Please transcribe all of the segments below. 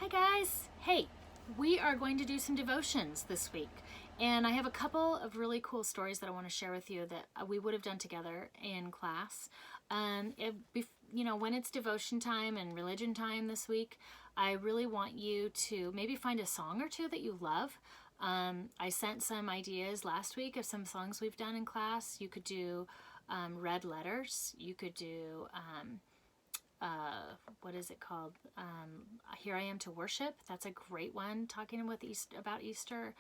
Hi guys! Hey, we are going to do some devotions this week, and I have a couple of really cool stories that I want to share with you that we would have done together in class. When it's devotion time and religion time this week, I really want you to maybe find a song or two that you love. I sent some ideas last week of some songs we've done in class. You could do Red Letters. You could do what is it called? Here I Am to Worship. That's a great one, talking with about Easter,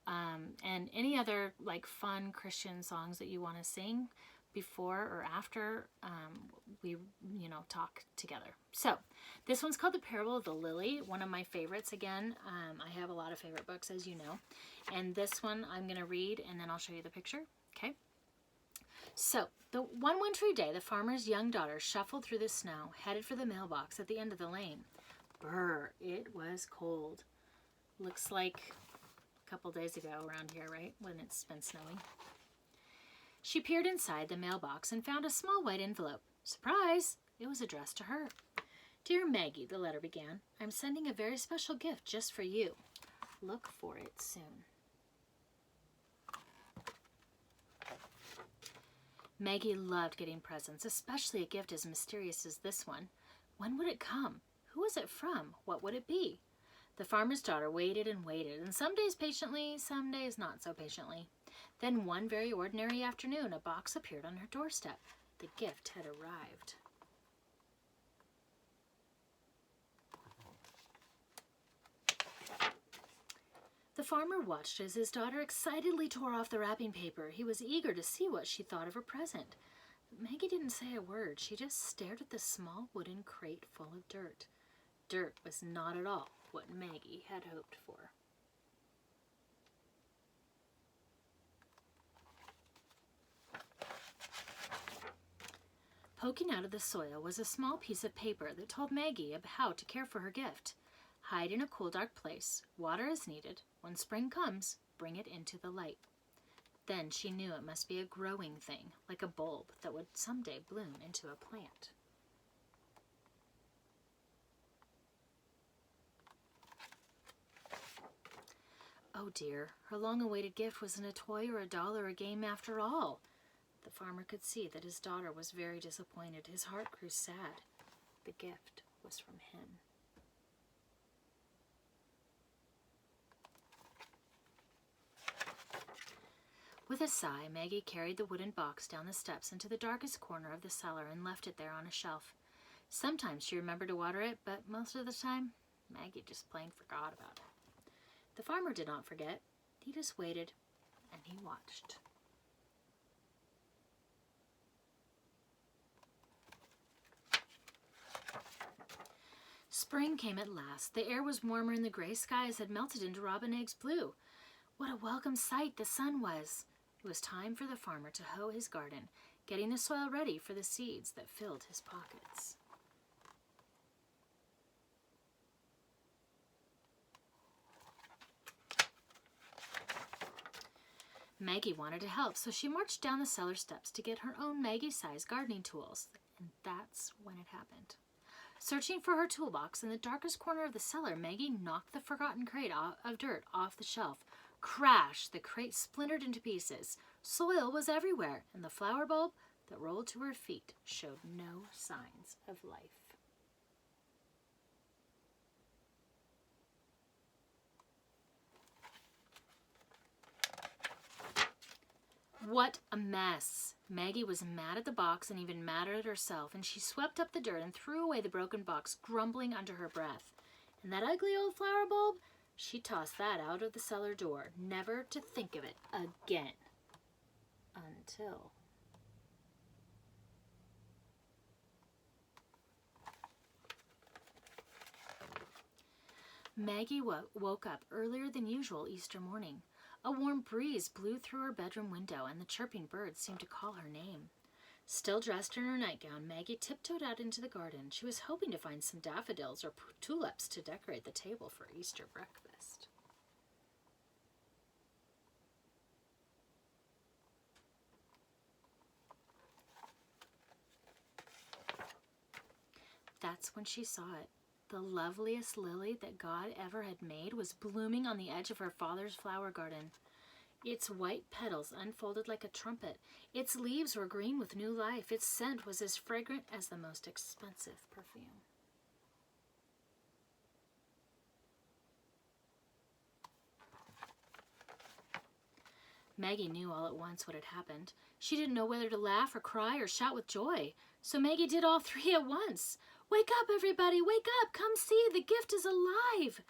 and any other like fun Christian songs that you want to sing before or after we talk together. So this one's called The Parable of the Lily, one of my favorites. Again, I have a lot of favorite books, as you know, and this one I'm going to read and then I'll show you the picture. Okay. So, one wintry day, the farmer's young daughter shuffled through the snow, headed for the mailbox at the end of the lane. Brr, it was cold. Looks like a couple days ago around here, right? When it's been snowing. She peered inside the mailbox and found a small white envelope. Surprise! It was addressed to her. Dear Maggie, the letter began, I'm sending a very special gift just for you. Look for it soon. Maggie loved getting presents, especially a gift as mysterious as this one. When would it come? Who was it from? What would it be? The farmer's daughter waited and waited, and some days patiently, some days not so patiently. Then one very ordinary afternoon, a box appeared on her doorstep. The gift had arrived. The farmer watched as his daughter excitedly tore off the wrapping paper. He was eager to see what she thought of her present. But Maggie didn't say a word. She just stared at the small wooden crate full of dirt. Dirt was not at all what Maggie had hoped for. Poking out of the soil was a small piece of paper that told Maggie how to care for her gift. Hide in a cool, dark place. Water is needed. When spring comes, bring it into the light. Then she knew it must be a growing thing, like a bulb that would someday bloom into a plant. Oh dear, her long-awaited gift wasn't a toy or a doll or a game after all. The farmer could see that his daughter was very disappointed. His heart grew sad. The gift was from him. With a sigh, Maggie carried the wooden box down the steps into the darkest corner of the cellar and left it there on a shelf. Sometimes she remembered to water it, but most of the time, Maggie just plain forgot about it. The farmer did not forget. He just waited, and he watched. Spring came at last. The air was warmer and the gray skies had melted into robin eggs blue. What a welcome sight the sun was! It was time for the farmer to hoe his garden, getting the soil ready for the seeds that filled his pockets. Maggie wanted to help, so she marched down the cellar steps to get her own Maggie-sized gardening tools, and that's when it happened. Searching for her toolbox in the darkest corner of the cellar, Maggie knocked the forgotten crate of dirt off the shelf. Crash! The crate splintered into pieces. Soil was everywhere, and the flower bulb that rolled to her feet showed no signs of life. What a mess! Maggie was mad at the box and even madder at herself, and she swept up the dirt and threw away the broken box, grumbling under her breath. And that ugly old flower bulb? She tossed that out of the cellar door, never to think of it again. Until... Maggie woke up earlier than usual Easter morning. A warm breeze blew through her bedroom window, and the chirping birds seemed to call her name. Still dressed in her nightgown, Maggie tiptoed out into the garden. She was hoping to find some daffodils or tulips to decorate the table for Easter breakfast. That's when she saw it. The loveliest lily that God ever had made was blooming on the edge of her father's flower garden. Its white petals unfolded like a trumpet. Its leaves were green with new life. Its scent was as fragrant as the most expensive perfume. Maggie knew all at once what had happened. She didn't know whether to laugh or cry or shout with joy. So Maggie did all three at once. "Wake up, everybody! Wake up! Come see! The gift is alive!"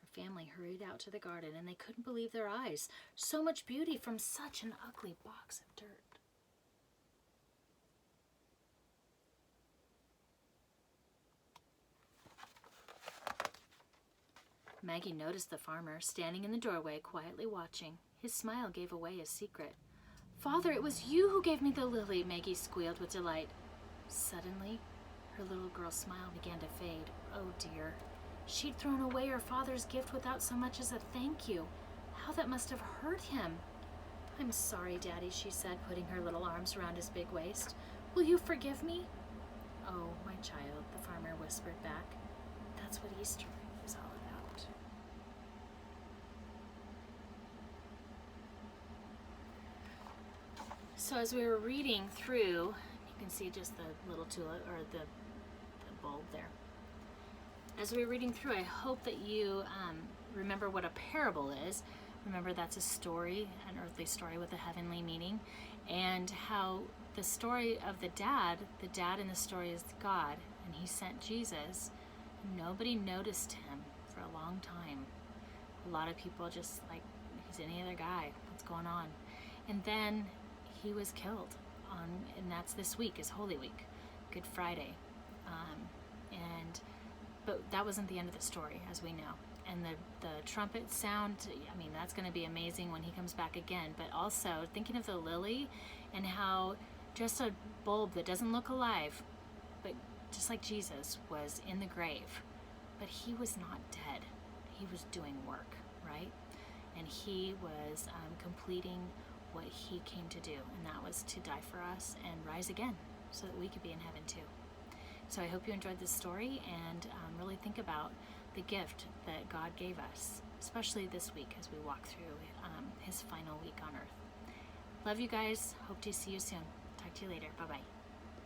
Her family hurried out to the garden, and they couldn't believe their eyes. So much beauty from such an ugly box of dirt. Maggie noticed the farmer standing in the doorway, quietly watching. His smile gave away his secret. "Father, it was you who gave me the lily," Maggie squealed with delight. Suddenly, her little girl's smile began to fade. Oh dear. She'd thrown away her father's gift without so much as a thank you. How that must have hurt him. "I'm sorry, Daddy," she said, putting her little arms around his big waist. "Will you forgive me?" "Oh, my child," the farmer whispered back. "That's what Easter is all about." So as we were reading through, you can see just the little tulip, or the bulb there. As we were reading through, I hope that you remember what a parable is. Remember, that's a story, an earthly story with a heavenly meaning, and how the story of the dad in the story is God, and he sent Jesus. Nobody noticed him for a long time. A lot of people just like, he's any other guy, what's going on? And then he was killed and that's this week, is Holy Week, Good Friday. But that wasn't the end of the story, as we know. And the trumpet sound, I mean, that's going to be amazing when he comes back again. But also, thinking of the lily and how just a bulb that doesn't look alive, but just like Jesus was in the grave, but he was not dead. He was doing work, right? And he was completing what he came to do, and that was to die for us and rise again so that we could be in heaven too. So I hope you enjoyed this story and really think about the gift that God gave us, especially this week as we walk through his final week on earth. Love you guys. Hope to see you soon. Talk to you later. Bye-bye.